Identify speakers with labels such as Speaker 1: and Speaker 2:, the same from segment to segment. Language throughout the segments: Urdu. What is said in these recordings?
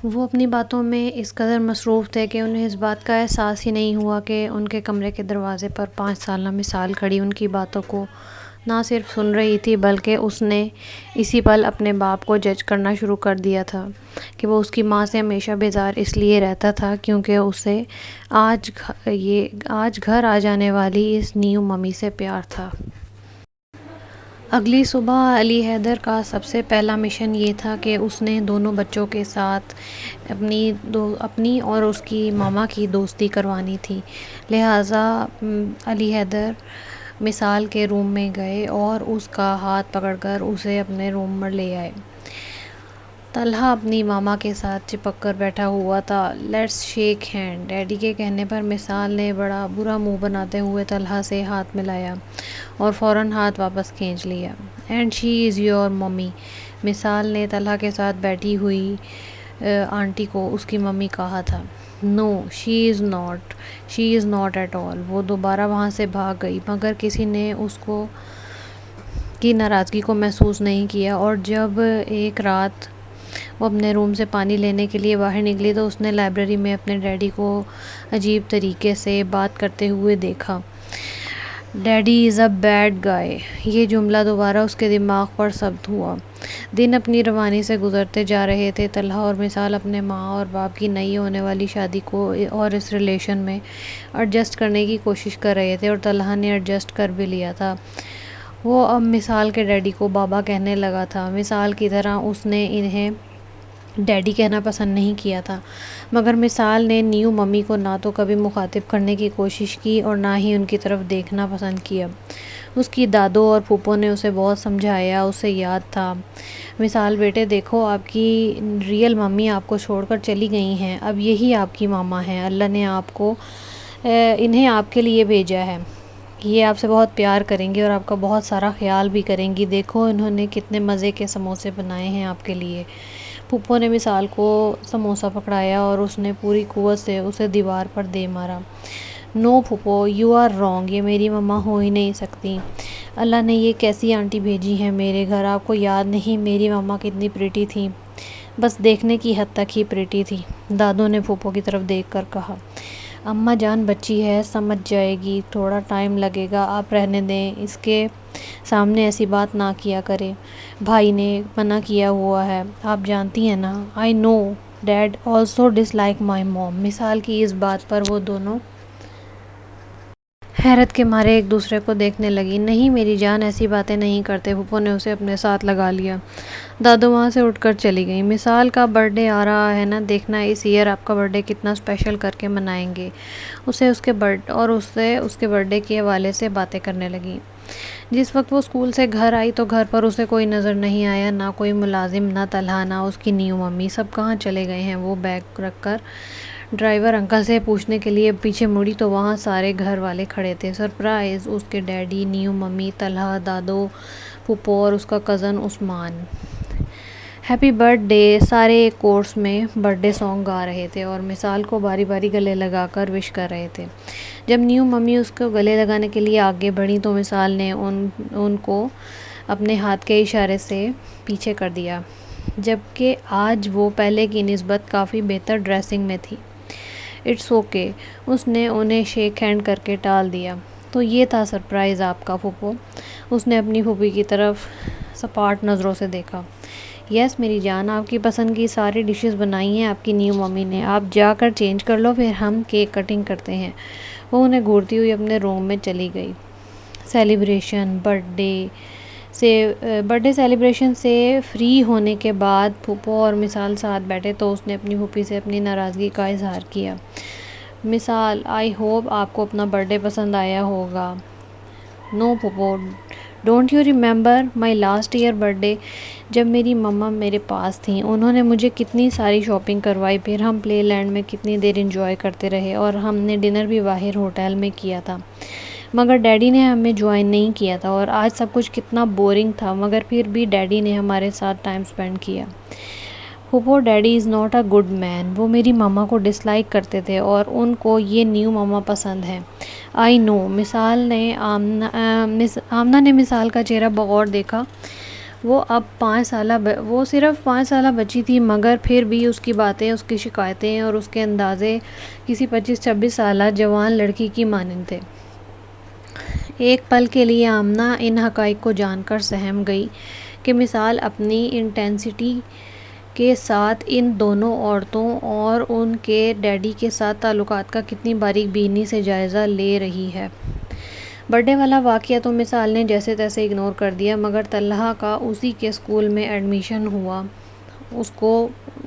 Speaker 1: وہ اپنی باتوں میں اس قدر مصروف تھے کہ انہیں اس بات کا احساس ہی نہیں ہوا کہ ان کے کمرے کے دروازے پر 5 سالہ مثال کھڑی ان کی باتوں کو نہ صرف سن رہی تھی بلکہ اس نے اسی پل اپنے باپ کو جج کرنا شروع کر دیا تھا کہ وہ اس کی ماں سے ہمیشہ بیزار اس لیے رہتا تھا کیونکہ اسے آج گھر آ جانے والی اس نیو ممی سے پیار تھا۔ اگلی صبح علی حیدر کا سب سے پہلا مشن یہ تھا کہ اس نے دونوں بچوں کے ساتھ اپنی اور اس کی ماما کی دوستی کروانی تھی، لہٰذا علی حیدر مثال کے روم میں گئے اور اس کا ہاتھ پکڑ کر اسے اپنے روم میں لے آئے۔ طلحہ اپنی ماما کے ساتھ چپک کر بیٹھا ہوا تھا۔ لیٹس شیک ہینڈ، ڈیڈی کے کہنے پر مثال نے بڑا برا منہ بناتے ہوئے طلحہ سے ہاتھ ملایا اور فوراً ہاتھ واپس کھینچ لیا۔ And she is your mummy, مثال نے طلحہ کے ساتھ بیٹھی ہوئی آنٹی کو اس کی ممی کہا تھا۔ نو شی از ناٹ ایٹ آل، وہ دوبارہ وہاں سے بھاگ گئی مگر کسی نے اس کی ناراضگی کو محسوس نہیں کیا، اور جب ایک رات وہ اپنے روم سے پانی لینے کے لیے باہر نکلی تو اس نے لائبریری میں اپنے ڈیڈی کو عجیب طریقے سے بات کرتے ہوئے دیکھا۔ Daddy is a bad guy, یہ جملہ دوبارہ اس کے دماغ پر ثبت ہوا۔ دن اپنی روانی سے گزرتے جا رہے تھے۔ طلحہ اور مثال اپنے ماں اور باپ کی نئی ہونے والی شادی کو اور اس ریلیشن میں ایڈجسٹ کرنے کی کوشش کر رہے تھے، اور طلحہ نے ایڈجسٹ کر بھی لیا تھا۔ وہ اب مثال کے ڈیڈی کو بابا کہنے لگا تھا۔ مثال کی طرح اس نے انہیں ڈیڈی کہنا پسند نہیں کیا تھا، مگر مثال نے نیو ممی کو نہ تو کبھی مخاطب کرنے کی کوشش کی اور نہ ہی ان کی طرف دیکھنا پسند کیا۔ اس کی دادو اور پھوپھو نے اسے بہت سمجھایا، اسے یاد تھا، مثال بیٹے دیکھو، آپ کی ریئل ممی آپ کو چھوڑ کر چلی گئی ہیں، اب یہی آپ کی ماما ہیں، اللہ نے انہیں آپ کے لیے بھیجا ہے، یہ آپ سے بہت پیار کریں گی اور آپ کا بہت سارا خیال بھی کریں گی، دیکھو انہوں نے کتنے مزے کے سموسے بنائے ہیں آپ کے لیے۔ پھوپھو نے مثال کو سموسہ پکڑایا اور اس نے پوری قوت سے اسے دیوار پر دے مارا۔ نو پھوپھو، یو آر رانگ، یہ میری مما ہو ہی نہیں سکتی، اللہ نے یہ کیسی آنٹی بھیجی ہے میرے گھر، آپ کو یاد نہیں میری مما کتنی پریٹی تھی، بس دیکھنے کی حد تک ہی پریٹی تھی، دادو نے پھوپھو کی طرف دیکھ کر کہا۔ اماں جان بچی ہے، سمجھ جائے گی، تھوڑا ٹائم لگے گا، آپ رہنے دیں، اس کے سامنے ایسی بات نہ کیا کرے، بھائی نے منع کیا ہوا ہے، آپ جانتی ہیں نا۔ I know dad also dislike my mom, مثال کی اس بات پر وہ دونوں حیرت کے مارے ایک دوسرے کو دیکھنے لگی۔ نہیں میری جان، ایسی باتیں نہیں کرتے، پھوپھو نے اسے اپنے ساتھ لگا لیا۔ دادو وہاں سے اٹھ کر چلی گئیں۔ مثال کا برتھ ڈے آ رہا ہے نا، دیکھنا اس ایئر آپ کا برتھ ڈے کتنا اسپیشل کر کے منائیں گے، اسے اس کے برتھ ڈے کے حوالے سے باتیں کرنے لگیں۔ جس وقت وہ اسکول سے گھر آئی تو گھر پر اسے کوئی نظر نہیں آیا، نہ کوئی ملازم، نہ طلحہ، نہ اس کی نیو ممی، سب کہاں چلے گئے ہیں۔ وہ بیگ رکھ کر ڈرائیور انکل سے پوچھنے کے لیے پیچھے مڑی تو وہاں سارے گھر والے کھڑے تھے۔ سرپرائز، اس کے ڈیڈی، نیو ممی، طلحہ، دادو، پھوپھو اور اس کا کزن عثمان۔ ہیپی برتھ ڈے، سارے ایک کورس میں برتھ ڈے سانگ گا رہے تھے اور مثال کو باری باری گلے لگا کر وش کر رہے تھے۔ جب نیو ممی اس کو گلے لگانے کے لیے آگے بڑھی تو مثال نے ان کو اپنے ہاتھ کے اشارے سے پیچھے کر دیا، جبکہ آج وہ پہلے کی نسبت کافی بہتر ڈریسنگ میں تھی۔ اٹس اوکے، اس نے انہیں شیک ہینڈ کر کے ٹال دیا۔ تو یہ تھا سرپرائز آپ کا پھوپھو، اس نے اپنی پھوپھی کی طرف سپاٹ نظروں سے دیکھا۔ یس میری جان، آپ کی پسند کی ساری ڈشز بنائی ہیں آپ کی نیو ممی نے، آپ جا کر چینج کر لو، پھر ہم کیک کٹنگ کرتے ہیں۔ وہ انہیں گھورتی ہوئی اپنے روم میں چلی گئی۔ برتھ ڈے سیلیبریشن سے فری ہونے کے بعد پھوپھو اور مثال ساتھ بیٹھے تو اس نے اپنی پھوپھی سے اپنی ناراضگی کا اظہار کیا۔ مثال، آئی ہوپ آپ کو اپنا برتھ ڈے پسند آیا ہوگا۔ نو پھوپھو، don't you remember my last year birthday, جب میری مما میرے پاس تھیں، انہوں نے مجھے کتنی ساری شاپنگ کروائی، پھر ہم پلے لینڈ میں کتنی دیر انجوائے کرتے رہے اور ہم نے ڈنر بھی باہر ہوٹل میں کیا تھا، مگر ڈیڈی نے ہمیں جوائن نہیں کیا تھا، اور آج سب کچھ کتنا بورنگ تھا، مگر پھر بھی ڈیڈی نے ہمارے ساتھ ٹائم اسپینڈ کیا۔ پھوپھو، daddy is not a good man, وہ میری ماما کو ڈس لائک کرتے تھے اور ان کو یہ نیو ماما پسند ہے۔ آئی نو، آمنہ نے مثال کا چہرہ بغور دیکھا وہ وہ صرف 5 سالہ بچی تھی، مگر پھر بھی اس کی باتیں، اس کی شکایتیں اور اس کے اندازے کسی 25-26 سالہ جوان لڑکی کی مانند تھے۔ ایک پل کے لیے آمنہ ان حقائق کو جان کر سہم گئی کہ مثال اپنی انٹینسٹی کے ساتھ ان دونوں عورتوں اور ان کے ڈیڈی کے ساتھ تعلقات کا کتنی باریک بینی سے جائزہ لے رہی ہے۔ برتھ ڈے والا واقعہ تو مثال نے جیسے تیسے اگنور کر دیا، مگر طلحہ کا اسی کے اسکول میں ایڈمیشن ہوا اس کو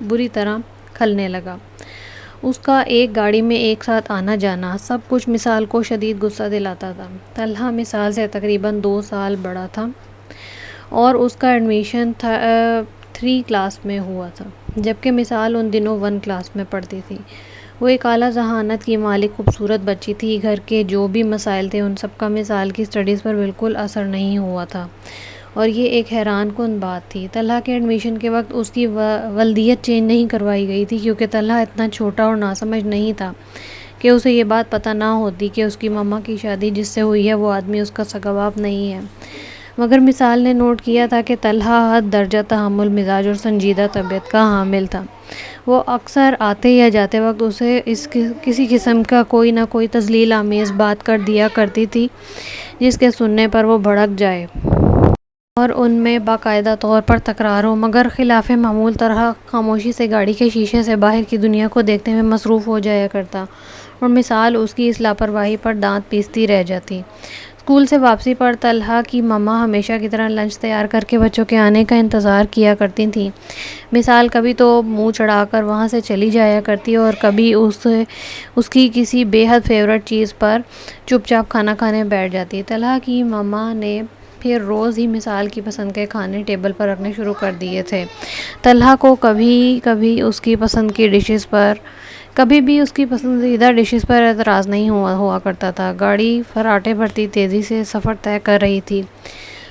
Speaker 1: بری طرح کھلنے لگا۔ اس کا ایک گاڑی میں ایک ساتھ آنا جانا سب کچھ مثال کو شدید غصہ دلاتا تھا۔ طلحہ مثال سے تقریباً 2 سال بڑا تھا اور اس کا ایڈمیشن 3 کلاس میں ہوا تھا، جبکہ مثال ان دنوں 1 کلاس میں پڑھتی تھی۔ وہ ایک اعلیٰ ذہانت کی مالک خوبصورت بچی تھی۔ گھر کے جو بھی مسائل تھے ان سب کا مثال کی اسٹڈیز پر بالکل اثر نہیں ہوا تھا، اور یہ ایک حیران کن بات تھی۔ طلحہ کے ایڈمیشن کے وقت اس کی ولدیت چینج نہیں کروائی گئی تھی، کیونکہ طلحہ اتنا چھوٹا اور ناسمجھ نہیں تھا کہ اسے یہ بات پتہ نہ ہوتی کہ اس کی ماما کی شادی جس سے ہوئی ہے وہ آدمی اس کا سگا باپ نہیں ہے۔ مگر مثال نے نوٹ کیا تھا کہ طلحہ حد درجہ تحمل مزاج اور سنجیدہ طبیعت کا حامل تھا۔ وہ اکثر آتے یا جاتے وقت اسے کسی قسم کا کوئی نہ کوئی تذلیل آمیز بات کر دیا کرتی تھی، جس کے سننے پر وہ بھڑک جائے اور ان میں باقاعدہ طور پر تکرار ہو، مگر خلاف معمول طرح خاموشی سے گاڑی کے شیشے سے باہر کی دنیا کو دیکھنے میں مصروف ہو جایا کرتا، اور مثال اس کی اس لاپرواہی پر دانت پیستی رہ جاتی۔ اسکول سے واپسی پر طلحہ کی ماما ہمیشہ کی طرح لنچ تیار کر کے بچوں کے آنے کا انتظار کیا کرتی تھیں۔ مثال کبھی تو منہ چڑھا کر وہاں سے چلی جایا کرتی اور کبھی اس کی کسی بے حد فیورٹ چیز پر چپ چاپ کھانا کھانے بیٹھ جاتی۔ طلحہ کی ماما نے پھر روز ہی مثال کی پسند کے کھانے ٹیبل پر رکھنے شروع کر دیے تھے۔ طلحہ کو کبھی اس کی پسند کی ڈشز پر کبھی بھی اس کی پسندیدہ ڈشز پر اعتراض نہیں ہوا کرتا تھا۔ گاڑی فراٹے بھرتی تیزی سے سفر طے کر رہی تھی۔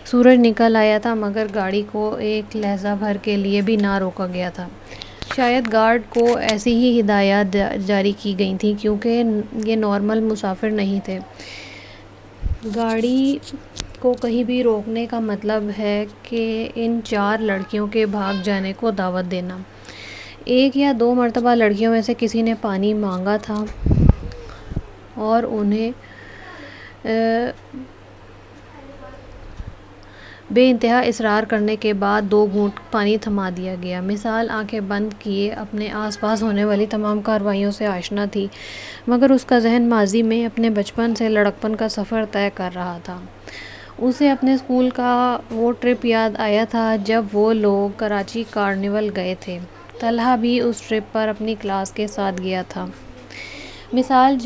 Speaker 1: سورج نکل آیا تھا، مگر گاڑی کو ایک لحظہ بھر کے لیے بھی نہ روکا گیا تھا۔ شاید گارڈ کو ایسی ہی ہدایات جاری کی گئی تھیں، کیونکہ یہ نارمل مسافر نہیں تھے۔ گاڑی کو کہیں بھی روکنے کا مطلب ہے کہ ان 4 لڑکیوں کے بھاگ جانے کو دعوت دینا۔ 1 یا 2 مرتبہ لڑکیوں میں سے کسی نے پانی مانگا تھا اور انہیں بے انتہا اصرار کرنے کے بعد 2 گھونٹ پانی تھما دیا گیا۔ مثال آنکھیں بند کیے اپنے آس پاس ہونے والی تمام کارروائیوں سے آشنا تھی، مگر اس کا ذہن ماضی میں اپنے بچپن سے لڑکپن کا سفر طے کر رہا تھا۔ اسے اپنے اسکول کا وہ ٹرپ یاد آیا تھا جب وہ لوگ کراچی کارنیول گئے تھے۔ طلحہ بھی اس ٹرپ پر اپنی کلاس کے ساتھ گیا تھا۔ مثال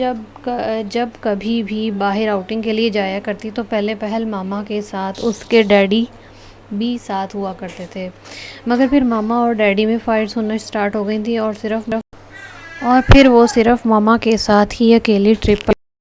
Speaker 1: جب کبھی بھی باہر آؤٹنگ کے لیے جایا کرتی تو پہل ماما کے ساتھ اس کے ڈیڈی بھی ساتھ ہوا کرتے تھے، مگر پھر ماما اور ڈیڈی میں فائٹس ہونا سٹارٹ ہو گئی تھیں اور پھر وہ صرف ماما کے ساتھ ہی اکیلی ٹرپ پر